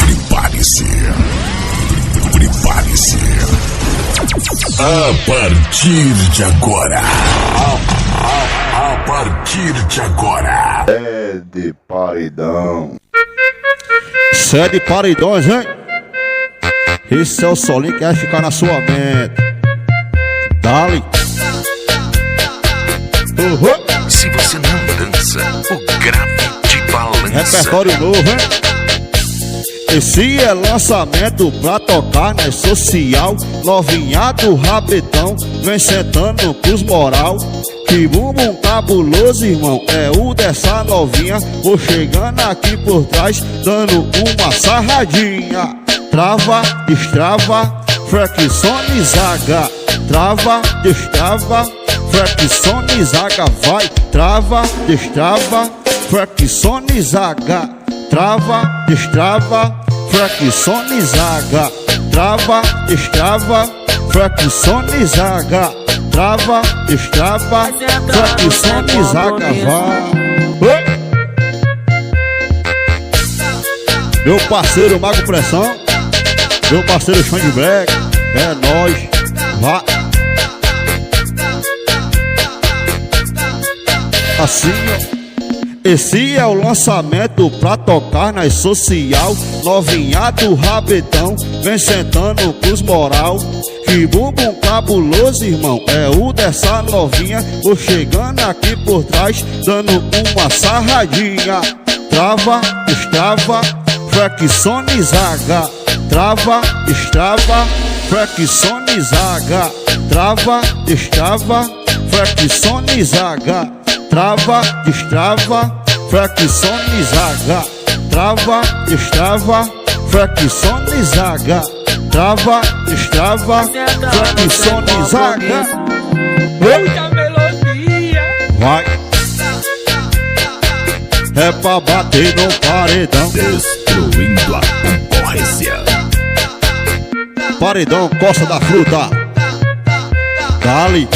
Prepare-se. Prepare-se. A partir de agora. A partir de agora. É de paredão. Cê é de paredões, hein? Esse é o solinho que vai ficar na sua mente. Dale. Se você não dança, o grave te balança. Repertório novo, hein? Esse é lançamento pra tocar na social. Novinha do rabetão, vem sentando pros moral. Que bumbum cabuloso, irmão, é o dessa novinha. Vou chegando aqui por trás, dando uma sarradinha. Trava, destrava, flexionizaga. Trava, destrava, flexionizaga. Vai, trava, destrava, flexionizaga. Trava, destrava, flexionizaga. Trava, destrava, flexionizaga. Trava, destrava, flexionizaga. Vai. Meu parceiro Mago Pressão, meu parceiro Xande Black, é nóis, vá. Assim, ó. Esse é o lançamento pra tocar nas social. Novinha do rabetão, vem sentando pros moral. Que bumbum cabuloso, irmão, é o dessa novinha. Vou chegando aqui por trás, dando uma sarradinha. Trava, destrava, flexionizaga. Trava, destrava, flexionizaga. Trava, destrava, flexionizaga. Trava, destrava, flexionizaga. Trava, destrava, flexionizaga. Trava, destrava, flexionizaga. Muita melodia. Vai. É pra bater no paredão. Destruindo a concorrência. Paredão Costa da Fruta. Dale.